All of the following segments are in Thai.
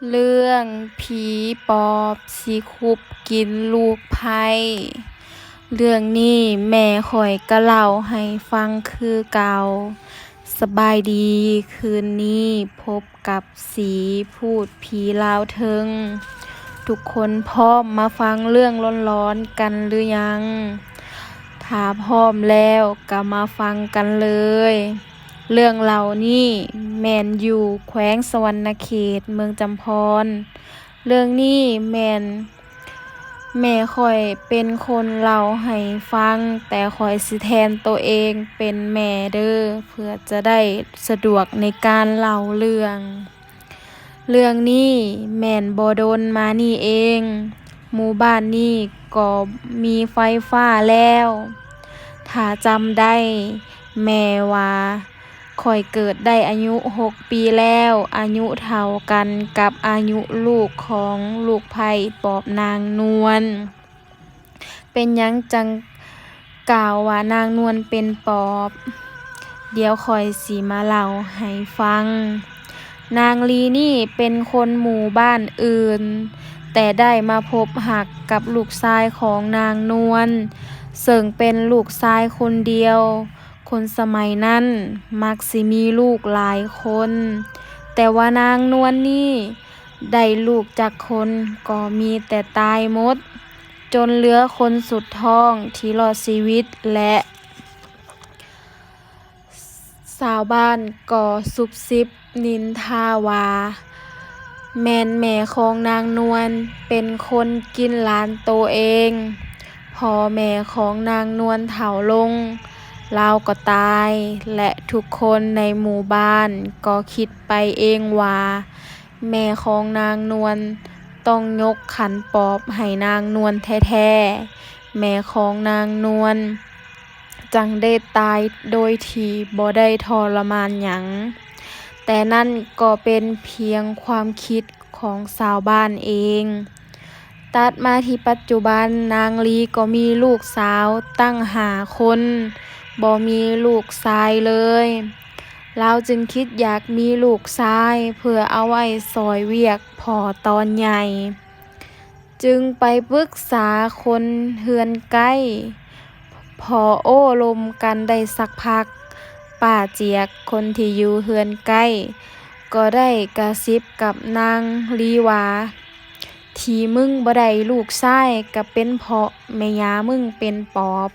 เรื่องผีปอบสิคุบกินลูกไผเรื่องนี้แม่ข้อยก็เล่าให้ฟังคือเก่าสบายดีคืนนี้พบกับสีพูดผีลาวเทิงทุกคนพร้อมมาฟังเรื่องร้อนๆกันหรือยังถ้าพร้อมแล้วก็มาฟังกันเลยเรื่องเล่านี้แม่นอยู่แขวงสวรรณเขตเมืองจำพรเรื่องนี้แม่ข้อยเป็นคนเล่าให้ฟังแต่ข้อยสิแทนตัวเองเป็นแม่เด้อเพื่อจะได้สะดวกในการเล่าเรื่องนี้แม่นบ่โดนมานี่เองหมู่บ้านนี้ก็มีไฟฟ้าแล้วถ้าจำได้แม่ว่าข้อยเกิดได้อายุ6 ปีแล้วอายุเท่ากันกับอายุลูกของลูกไผ่ปอบนางนวลเป็นหยังจังกล่าวว่านางนวลเป็นปอบเดี๋ยวข้อยสิมาเล่าให้ฟังนางลีนี่เป็นคนหมู่บ้านอื่นแต่ได้มาพบหักกับลูกชายของนางนวลซึ่งเป็นลูกชายคนเดียวคนสมัยนั้นมักสิมีลูกหลายคนแต่ว่านางนวลนี่ได้ลูกจากคนก็มีแต่ตายหมดจนเหลือคนสุดท้องที่รอดชีวิตและชาวบ้านก็ซุบซิบนินทาว่าแม่นแม่ของนางนวลเป็นคนกินหลานโตเองพอแม่ของนางนวลเฒ่าลงเลาก็ตายและทุกคนในหมู่บ้านก็คิดไปเองว่าแม่ของนางนวลต้องยกขันปอบให้นางนวลแท้ๆแม่ของนางนวลจังได้ตายโดยที่บ่ได้ทรมานหยังแต่นั่นก็เป็นเพียงความคิดของชาวบ้านเองตัดมาที่ปัจจุบันนางลีก็มีลูกสาวตั้ง5 คนบ่มีลูกชายเลยเราจึงคิดอยากมีลูกชายเพื่อเอาไว้ช่วยเวียกพ่อตอนใหญ่จึงไปปรึกษาคนเฮือนใกล้พอโอ้ลมกันได้สักพักป้าเจียกคนที่อยู่เฮือนใกล้ก็ได้กระซิบกับนางลีว่าที่มึงบ่ได้ลูกชายก็เป็นเพราะแม่ย่ามึงเป็นปอบ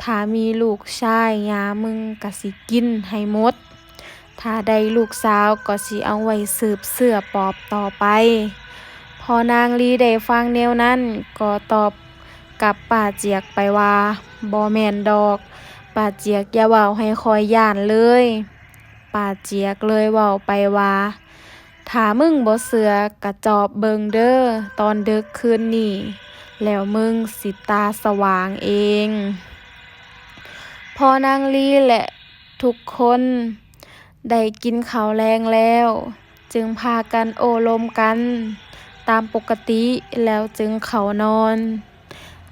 ถ้ามีลูกชายย่ามึงก็สิกินให้หมดถ้าได้ลูกสาวก็สิเอาไว้สืบเสื้อปอบต่อไปพอนางลีได้ฟังแนวนั้นก็ตอบกับป้าเจียกไปว่าบ่แม่นดอกป้าเจียกอย่าเว้าให้ข้อยย้านเลยป้าเจียกเลยเว้าไปว่าถ้ามึงบ่เชื่อก็จอบเบิ่งเด้อตอนดึกคืนนี้แล้วมึงสิตาสว่างเองพอนางลีและทุกคนได้กินข้าวแลงแล้วจึงพากันโอ้ลมกันตามปกติแล้วจึงเข้านอน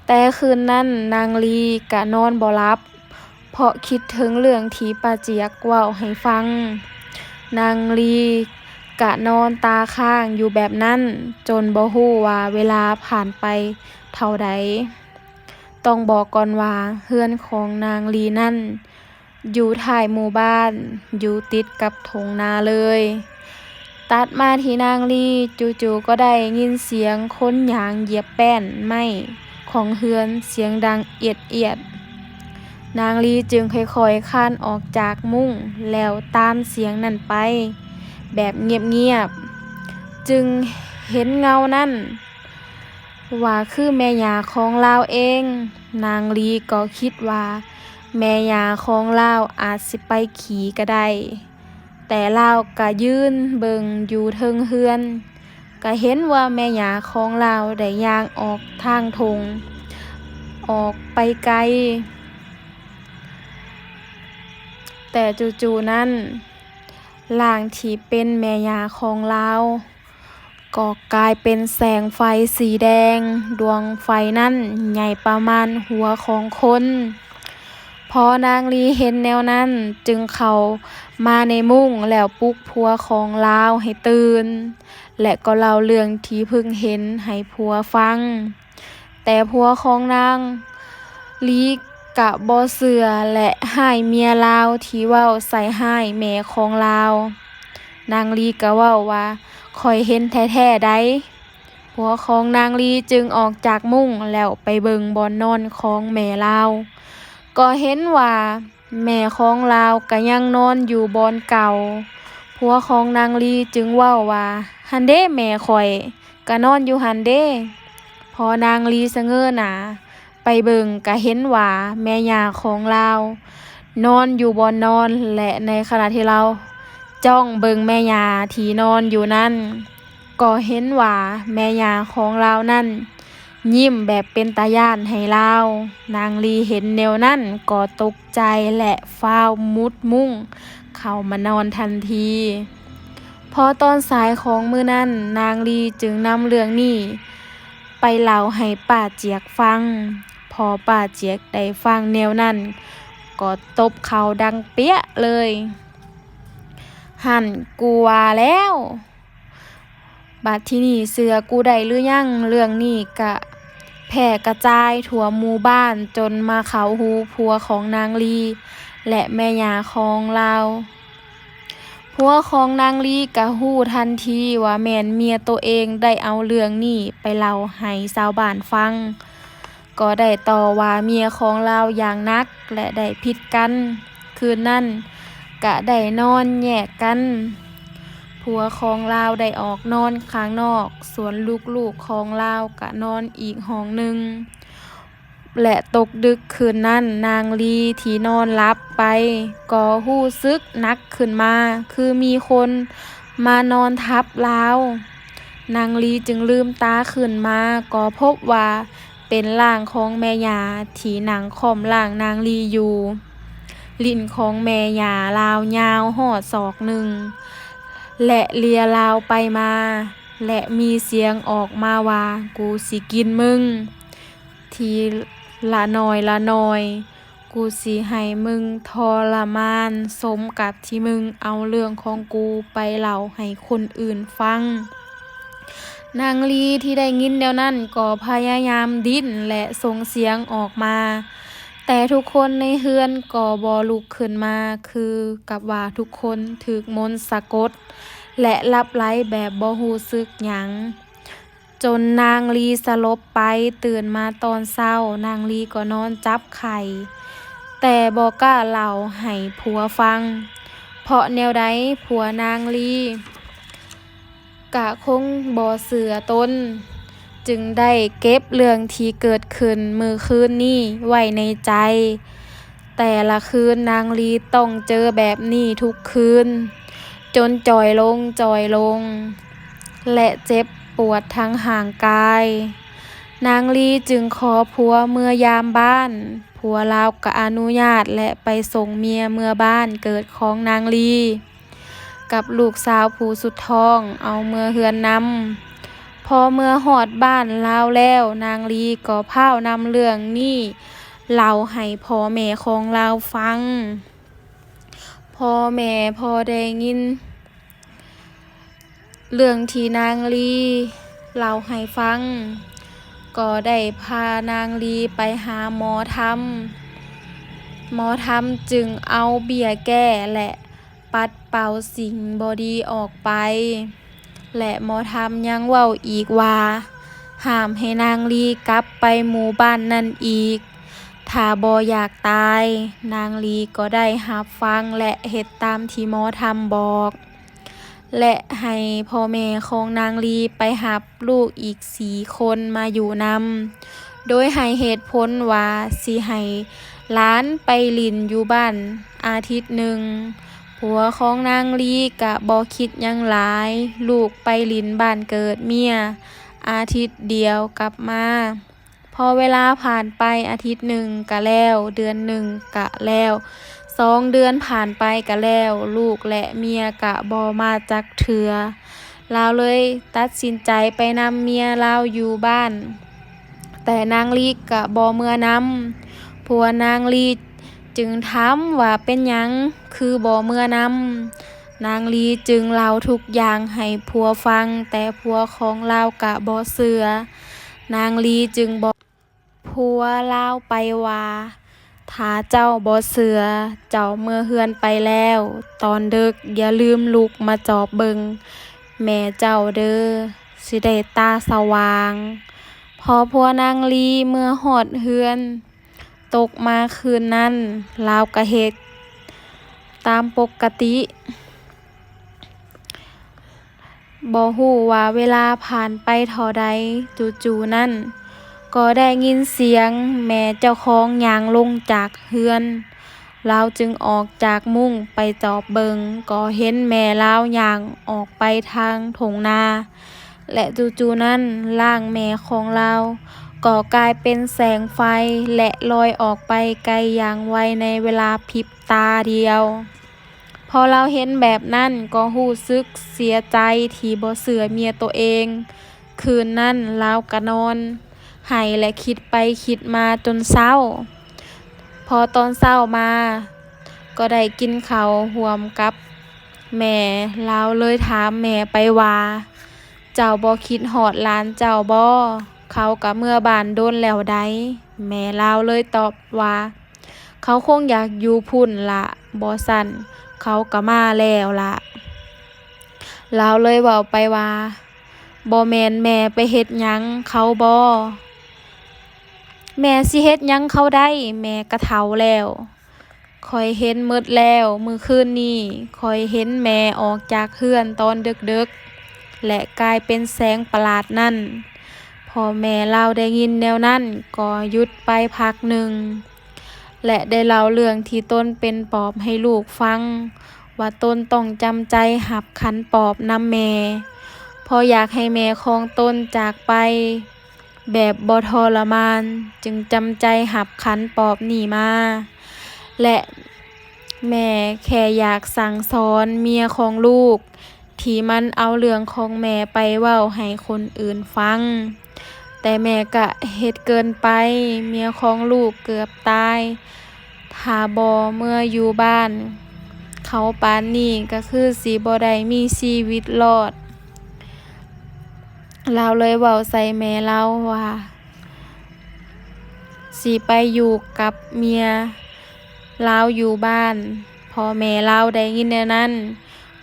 แต่คืนนั้นนางลีก็นอนบ่หลับเพราะคิดถึงเรื่องที่ป้าเจียกเว้าให้ฟังนางลีก็นอนตาค้างอยู่แบบนั้นจนบ่ฮู้ว่าเวลาผ่านไปเท่าใดต้องบอกก่อนว่าเรือนของนางลีนั้นอยู่ท้ายหมู่บ้านอยู่ติดกับทุ่งนาเลยตัดมาที่นางลีจู่ๆก็ได้ยินเสียงคนหยางเหยียบแป้นไม้ของเรือนเสียงดังเอียดๆนางลีจึงค่อยๆคลานออกจากมุ้งแล้วตามเสียงนั้นไปแบบเงียบๆจึงเห็นเงานั้นว่าคือแม่ย่าของลาวเองนางลีก็คิดว่าแม่ย่าของลาวอาจสิไปขี่ก็ได้แต่ลาวก็ยืนเบิ่งอยู่เทิงเรือนก็เห็นว่าแม่ย่าของลาวได้ย่างออกทางทงออกไปไกลแต่จู่ๆนั้นร่างที่เป็นแม่ย่าของลาวก็กลายเป็นแสงไฟสีแดงดวงไฟนั้นใหญ่ประมาณหัวของคนพ พอนางลีเห็นแนวนั้นจึงเข้ามาในมุ้งแล้วปลุกผัวของลาวให้ตื่นและก็เล่าเรื่องที่เพิ่งเห็นให้ผัวฟังแต่ผัวของนางลีกะบ่เชื่อและให้เมียลาวที่เว้าใส่ให้แม่ของลาวนางลีก็เว้าว่าข้อยเห็นแท้ๆได้ผัวของนางลีจึงออกจากมุ้งแล้วไปเบิ่งบ่อนนอนของแม่ลาวก็เห็นว่าแม่ของลาวก็ยังนอนอยู่บ่อนเก่าผัวของนางลีจึงเว้าว่าหั้นเด้แม่ข้อยก็นอนอยู่หั้นเด้พอนางลีสะเง้อหน้าไปเบิ่งก็เห็นว่าแม่ย่าของลาวนอนอยู่บ่อนนอนและในขณะที่เราจ้องเบิ่งแม่ย่าที่นอนอยู่นั้นก็เห็นว่าแม่ย่าของเรานั้นยิ้มแบบเป็นตาย้านให้เรานางลีเห็นแนวนั้นก็ตกใจและฟ้าวมุดมุ้งเข้ามานอนทันทีพอตอนสายของมื้อนั้นนางลีจึงนำเรื่องนี้ไปเล่าให้ป้าเจียกฟังพอป้าเจียกได้ฟังแนวนั้นก็ตบเข่าดังเปี้ยเลยหั่นกูว่าแล้วบัดที่นี่เสือกูได้หรือยังเรื่องนี้กะแพร่กระจายทั่วหมู่บ้านจนมาเข้าหูผัวของนางลีและแม่ย่าของเราผัวของนางลีกะฮู้ทันทีว่าแม่นเมียตัวเองได้เอาเรื่องนี้ไปเล่าให้ชาวบ้านฟังก็ได้ต่อว่าเมียของเราอย่างนักและได้ผิดกันคืนนั้นกะได้นอนแยกกันผัวของลาวได้ออกนอนข้างนอกส่วนลูกๆของลาวกะนอนอีกห้องหนึ่งและตกดึกคืนนั้นนางลีที่นอนหลับไปก็รู้สึกหนักขึ้นมาคือมีคนมานอนทับลาวนางลีจึงลืมตาขึ้นมาก็พบว่าเป็นร่างของแม่ย่าที่นั่งค่อมร่างนางลีอยู่ลิ้นของแม่ย่าลาวยาวฮอดศอกหนึ่งและเลียลาวไปมาและมีเสียงออกมาว่ากูสิกินมึงทีละน้อยละน้อยกูสิให้มึงทรมานสมกับที่มึงเอาเรื่องของกูไปเล่าให้คนอื่นฟังนางลีที่ได้ยินแนวนั้นก็พยายามดิ้นและส่งเสียงออกมาแต่ทุกคนในเฮือนก็บ่ลุกขึ้นมาคือกับว่าทุกคนถูกมนต์สะกดและหลับไหลแบบบ่รู้สึกหยังจนนางลีสลบไปตื่นมาตอนเช้านางลีก็นอนจับไข่แต่บ่กล้าเล่าให้ผัวฟังเพราะแนวใดผัวนางลีกะคงบ่เชื่อตนจึงได้เก็บเรื่องที่เกิดขึ้นมื้อคืนนี้ไว้ในใจแต่ละคืนนางลีต้องเจอแบบนี้ทุกคืนจนจ่อยลงและเจ็บปวดทั้งห่างกายนางลีจึงขอผัวเมื่อยามบ้านผัวลาวก็อนุญาตและไปส่งเมียเมื่อบ้านเกิดของนางลีกับลูกสาวผู้สุดท้องเอาเมื่อเฮือนนำพอเมื่อฮอดบ้านลาวแล้วนางลีก็พาวนำเรื่องนี้เล่าให้พ่อแม่ของลาวฟังพ่อแม่พอได้ยินเรื่องที่นางลีเล่าให้ฟังก็ได้พานางลีไปหาหมอธรรมจึงเอาเบี้ยแก้และปัดเป่าสิ่งบ่ดีออกไปและหมอธรรมยังเว้าอีกว่าห้ามให้นางลีกลับไปหมู่บ้านนั้นอีกถ้าบ่อยากตายนางลีก็ได้รับฟังและเฮ็ดตามที่หมอธรรมบอกและให้พ่อแม่ของนางลีไปรับลูกอีก4 คนมาอยู่นำโดยให้เหตุผลว่าสิให้หลานไปเล่นอยู่บ้านอาทิตย์หนึ่งผัวของนางลีก็บ่คิดหยังหลายลูกไปเล่นบ้านเกิดเมียอาทิตย์เดียวกลับมาพอเวลาผ่านไปอาทิตย์หนึ่งก็แล้วเดือนหนึ่งก็แล้ว2 เดือนผ่านไปก็แล้วลูกและเมียก็บ่มาจักเทื่อลาวเลยตัดสินใจไปนำเมียลาวอยู่บ้านแต่นางลีก็บ่เมื่อนำผัวนางลี จึงถามว่าเป็นหยังคือบ่เมื่อนำนางลีจึงเล่าทุกอย่างให้ผัวฟังแต่ผัวของเลาวกะบ่เชื่อนางลีจึงบอกผัวเลาวไปว่าถ้าเจ้าบ่เชื่อเจ้าเมื่อเฮือนไปแล้วตอนดึกอย่าลืมลุกมาจอบเบิ่งแม่เจ้าเด้อสิได้ตาสว่างพอผัวนางลีเมื่อฮอดเฮือนตกมาคืนนั้นเลาวก็เฮ็ดตามปกติบ่ฮู้ว่าเวลาผ่านไปเท่าใดจู่ๆนั้นก็ได้ยินเสียงแม่เจ้าของย่างลงจากเรือนเลาวจึงออกจากมุ้งไปจอบเบิงก็เห็นแม่เลาวย่างออกไปทางทุ่งนาและจู่ๆนั้นร่างแม่ของเลาวก็กลายเป็นแสงไฟและลอยออกไปไกลอย่างไวในเวลาพริบตาเดียวพอเราเห็นแบบนั้นก็รู้สึกเสียใจที่บ่เชื่อเมียตัวเองคืนนั้นเลาวก็นอนไห้และคิดไปคิดมาจนเช้าพอตอนเช้ามาก็ได้กินข้าวร่วมกับแม่เลาวเลยถามแม่ไปว่าเจ้าบ่คิดฮอดหลานเจ้าบ่เขาก็เมื่อบ้านโดนแล้วใดแม่เลาวเลยตอบว่าเขาคงอยากอยู่พุ่นล่ะบ่ซั้นเขาก็มาแล้วล่ะเลาวเลยเว้าไปว่าบ่แม่นแม่ไปเฮ็ดหยังเขาบ่แม่สิเฮ็ดหยังเขาได้แม่ก็เฒ่าแล้วข้อยเห็นหมดแล้วมื้อคืนนี้ข้อยเห็นแม่ออกจากเรือนตอนดึกๆและกลายเป็นแสงประหลาดนั้นพอแม่เลาได้ยินแนวนั้นก็หยุดไปพักหนึ่งและได้เล่าเรื่องที่ตนเป็นปอบให้ลูกฟังว่าตนต้องจำใจหับขันปอบนำแม่เพราะอยากให้แม่ของตนจากไปแบบบ่ทรมานจึงจำใจหับขันปอบนี่มาและแม่แค่อยากสั่งสอนเมียของลูกที่มันเอาเรื่องของแม่ไปเว้าให้คนอื่นฟังแต่แม่ก็เฮ็ดเกินไปเมียของลูกเกือบตายถ้าบ่เมื่ออยู่บ้านเขาปานนี้ก็คือสิบ่ได้มีชีวิตรอดเลาเลยเว้าใส่แม่เลาว่าสิไปอยู่กับเมียเลาอยู่บ้านพอแม่เลาได้ยินแนวนั้น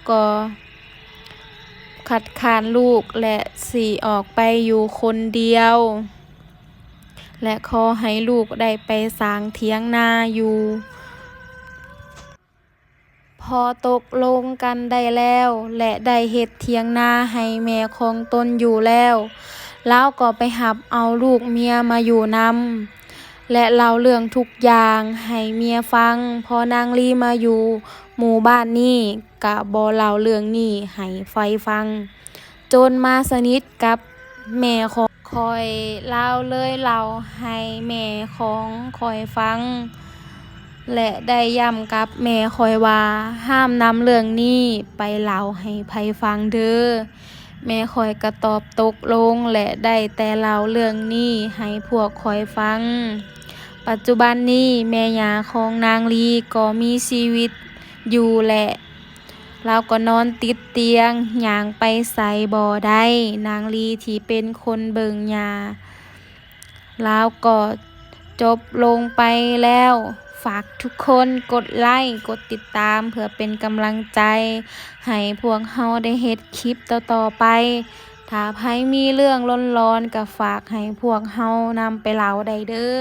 ก็คัดค้านลูกและสิออกไปอยู่คนเดียวและขอให้ลูกได้ไปสร้างเถียงนาอยู่พอตกลงกันได้แล้วและได้เฮ็ดเถียงนาให้แม่ของตนอยู่แล้วเลาก็ไปรับเอาลูกเมียมาอยู่นำและเล่าเรื่องทุกอย่างให้เมียฟังพอนางลีมาอยู่หมู่บ้านนี้ก็บ่เล่าเรื่องนี้ให้ไฟฟังจนมาสนิทกับแม่ของข้อยเลาเลยเล่าให้แม่ของข้อยฟังและได้ย้ำกับแม่ข้อยว่าห้ามนำเรื่องนี้ไปเล่าให้ไผฟังเด้อแม่ข้อยก็ตอบตกลงและได้แต่เล่าเรื่องนี้ให้พวกข้อยฟังปัจจุบันนี้แม่ย่าของนางลีก็มีชีวิตอยู่และเลาก็นอนติดเตียงย่างไปไสบ่ได้นางลีที่เป็นคนเบิ่งย่าเลาก็จบลงไปแล้วฝากทุกคนกดไลค์กดติดตามเพื่อเป็นกำลังใจให้พวกเราได้เฮ็ดคลิปต่อๆไปถ้าไผมีเรื่องร้อนๆก็ฝากให้พวกเรานำไปเล่าได้เด้อ